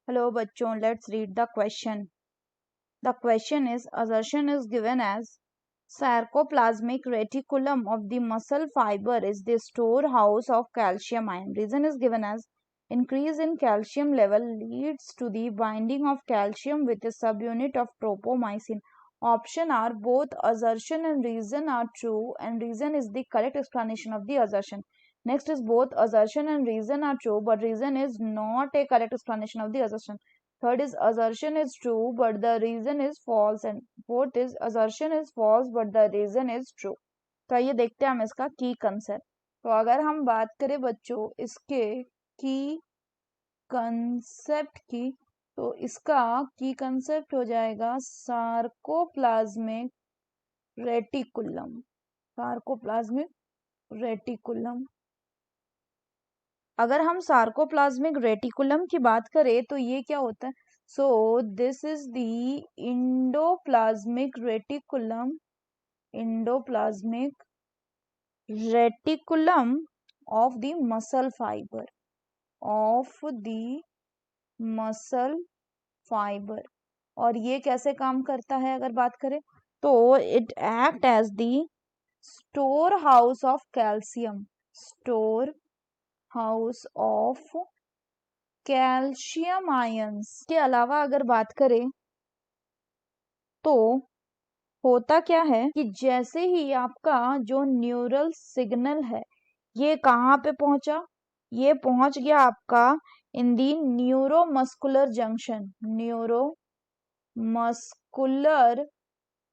Hello बच्चों, let's read the question. The question is, assertion is given as sarcoplasmic reticulum of the muscle fiber is the storehouse of calcium ion. Reason is given as increase in calcium level leads to the binding of calcium with a subunit of tropomyosin. Option are both assertion and reason are true, and reason is the correct explanation of the assertion. Next is both assertion and reason are true, but reason is not a correct explanation of the assertion. Third is assertion is true but the reason is false, and fourth is assertion is false but the reason is true. तो आइए देखते हैं हम इसका की concept. तो अगर हम बात करें बच्चों इसके की कंसेप्ट की, तो इसका की कंसेप्ट हो जाएगा सार्कोप्लाज्मिक रेटिकुलम. Sarcoplasmic reticulum. अगर हम सार्कोप्लाज्मिक रेटिकुलम की बात करें तो ये क्या होता है? So this is the endoplasmic reticulum. Endoplasmic reticulum of the muscle fibre. Of the muscle fibre. और ये कैसे काम करता है अगर बात करें तो it act as the store house of calcium. Store house of calcium ions. के अलावा अगर बात करें तो होता क्या है कि जैसे ही आपका जो न्यूरल सिग्नल है ये कहाँ पे पहुंचा? ये पहुंच गया आपका इन दी न्यूरोमस्कुलर जंक्शन. Neuromuscular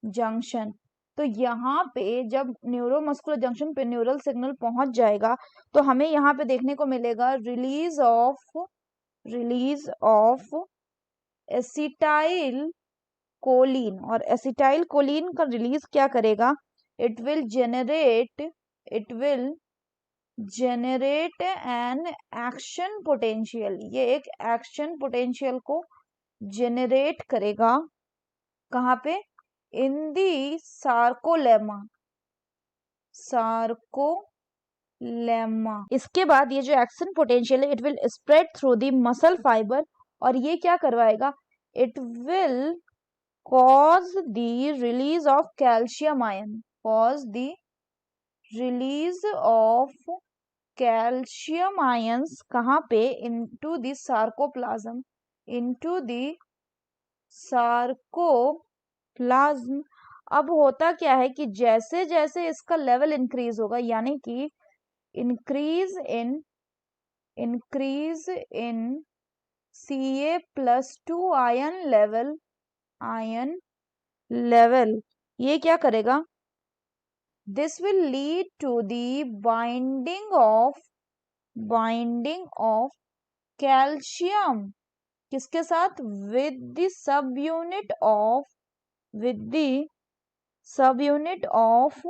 junction. तो यहाँ पे जब न्यूरोमस्कुलर जंक्शन पे न्यूरल सिग्नल पहुंच जाएगा तो हमें यहाँ पे देखने को मिलेगा रिलीज ऑफ एसिटाइल कोलिन. और एसिटाइल कोलिन का रिलीज क्या करेगा? It will generate an action potential. ये एक एक्शन पोटेंशियल को जेनरेट करेगा. कहाँ पे? इन दी सार्कोलेमा. इसके बाद ये जो एक्शन पोटेंशियल है it will spread through the muscle fibre. और ये क्या करवाएगा? It will cause the release of calcium ion. Cause the release of calcium ions कहाँ पे? Into the sarcoplasm. Into the sarcoplasm. अब होता क्या है कि जैसे जैसे इसका लेवल इंक्रीज होगा, यानी कि इंक्रीज इन Ca+2 आयन लेवल, ये क्या करेगा? This will lead to the binding of calcium. किसके साथ? With the sub unit of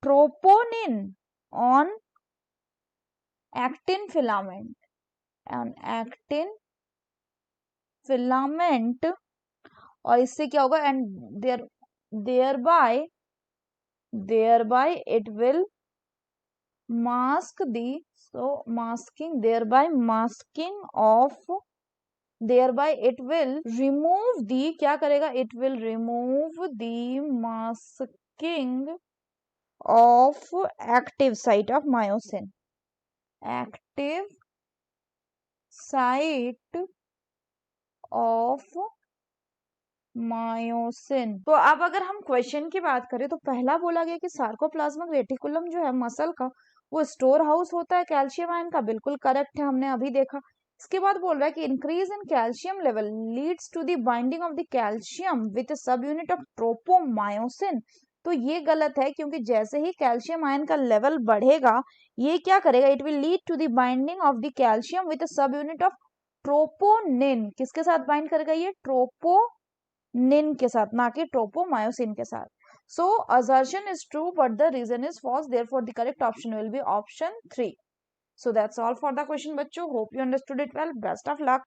troponin on actin filament. और इससे क्या होगा? And thereby it will mask the thereby it will remove the क्या करेगा? It will remove the masking of active site of myosin. Active site of myosin. तो अब अगर हम क्वेश्चन की बात करें तो पहला बोला गया कि सार्कोप्लाज्मिक रेटिकुलम जो है मसल का वो स्टोर हाउस होता है कैल्शियम आयन का. बिल्कुल करेक्ट है, हमने अभी देखा. इसके बाद बोल रहा है कि increase in calcium level leads to the binding of the calcium with sub unit of tropomyosin. तो ये गलत है क्योंकि जैसे ही कैल्शियम आयन का लेवल बढ़ेगा ये क्या करेगा? It will lead to the binding of the calcium with sub unit of troponin. किसके साथ बाइंड करेगा? ये ट्रोपोनिन के साथ, ना कि ट्रोपोमायोसिन के साथ. सो assertion is true but the reason is false. Therefore the correct option will be option 3. So that's all for the question बच्चों. Hope you understood it well. Best of luck.